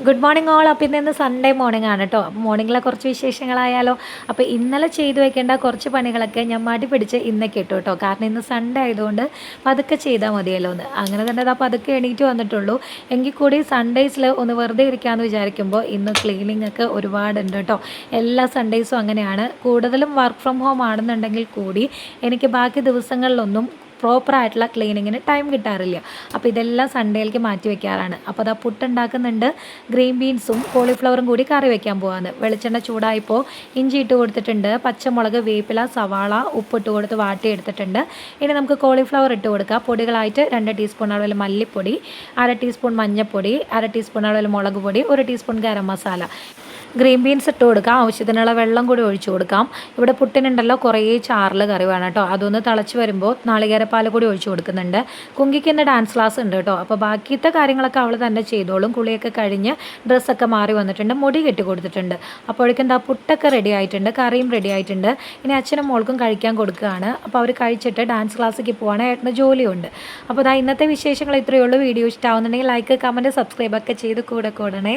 Good morning all. അപ്പോൾ ഇന്ന് Sunday morning ആണ് കേട്ടോ. മോർണിംഗിലെ കുറച്ച് വിശേഷങ്ങളായാലോ. അപ്പോൾ ഇന്നലെ ചെയ്തു വെക്കേണ്ട കുറച്ച് പണികളൊക്കെ ഞാൻ മടി പിടിച്ച് ഇന്നൊക്കെ ഇട്ടു കേട്ടോ. കാരണം ഇന്ന് സൺഡേ ആയതുകൊണ്ട് പതുക്കെ ചെയ്താൽ മതിയല്ലോ എന്ന്. അങ്ങനെ തന്നെ അതാ പതുക്കെ എണീറ്റ് വന്നിട്ടുള്ളൂ. എങ്കിൽ കൂടി സൺഡേസിൽ ഒന്ന് വെറുതെ ഇരിക്കാമെന്ന് വിചാരിക്കുമ്പോൾ ഇന്ന് ക്ലീനിങ് ഒക്കെ ഒരുപാടുണ്ട് കേട്ടോ. എല്ലാ സൺഡേസും അങ്ങനെയാണ്. കൂടുതലും വർക്ക് ഫ്രം ഹോം ആണെന്നുണ്ടെങ്കിൽ കൂടി എനിക്ക് ബാക്കി ദിവസങ്ങളിലൊന്നും പ്രോപ്പറായിട്ടുള്ള ക്ലീനിങ്ങിന് ടൈം കിട്ടാറില്ല. അപ്പോൾ ഇതെല്ലാം സൺഡേയിലേക്ക് മാറ്റി വെക്കാറാണ്. അപ്പോൾ അതാ പുട്ടുണ്ടാക്കുന്നുണ്ട്. ഗ്രീൻ ബീൻസും കോളിഫ്ലവറും കൂടി കറി വെക്കാൻ പോകാമെന്ന്. വെളിച്ചെണ്ണ ചൂടായപ്പോൾ ഇഞ്ചി ഇട്ട് കൊടുത്തിട്ടുണ്ട്. പച്ചമുളക്, വേപ്പില, സവാള, ഉപ്പിട്ട് കൊടുത്ത് വാട്ടിയെടുത്തിട്ടുണ്ട്. ഇനി നമുക്ക് കോളിഫ്ലവർ ഇട്ട് കൊടുക്കാം. പൊടികളായിട്ട് 2 ടീസ്പൂൺ അളവിൽ മല്ലിപ്പൊടി, 1/2 ടീസ്പൂൺ മഞ്ഞൾപ്പൊടി, 1/2 ടീസ്പൂൺ അളവിൽ മുളക് പൊടി, 1 teaspoon garam masala. Green beans ഇട്ട് കൊടുക്കാം. ആവശ്യത്തിനുള്ള വെള്ളം കൂടി ഒഴിച്ചു കൊടുക്കാം. ഇവിടെ പുട്ടിനുണ്ടല്ലോ കുറേ ചാറിൽ കറി വേണം കേട്ടോ. അതൊന്ന് തിളച്ച് വരുമ്പോൾ നാളികേരപ്പാൽ കൂടി ഒഴിച്ചു കൊടുക്കുന്നുണ്ട്. കുങ്കിക്ക് ഇന്ന് ഡാൻസ് ക്ലാസ് ഉണ്ട് കേട്ടോ. അപ്പോൾ ബാക്കിയത്തെ കാര്യങ്ങളൊക്കെ അവൾ തന്നെ ചെയ്തോളും. കുളിയൊക്കെ കഴിഞ്ഞ് ഡ്രസ്സൊക്കെ മാറി വന്നിട്ടുണ്ട്. മുടി കെട്ടി കൊടുത്തിട്ടുണ്ട്. അപ്പോഴേക്കും എന്താ പുട്ടൊക്കെ റെഡി ആയിട്ടുണ്ട്, കറിയും റെഡി ആയിട്ടുണ്ട്. ഇനി അച്ഛനും മോൾക്കും കഴിക്കാൻ കൊടുക്കുകയാണ്. അപ്പോൾ അവർ കഴിച്ചിട്ട് ഡാൻസ് ക്ലാസ്സിലേക്ക് പോവാണ്. ഏട്ടന് ജോലിയുണ്ട്. അപ്പോൾ ഇന്നത്തെ വിശേഷങ്ങൾ ഇത്രയേ ഉള്ളൂ. വീഡിയോ ഇഷ്ടമാവുന്നുണ്ടെങ്കിൽ ലൈക്ക്, കമൻറ്റ്, സബ്സ്ക്രൈബ് ഒക്കെ ചെയ്ത് കൂടെ കൂടണേ.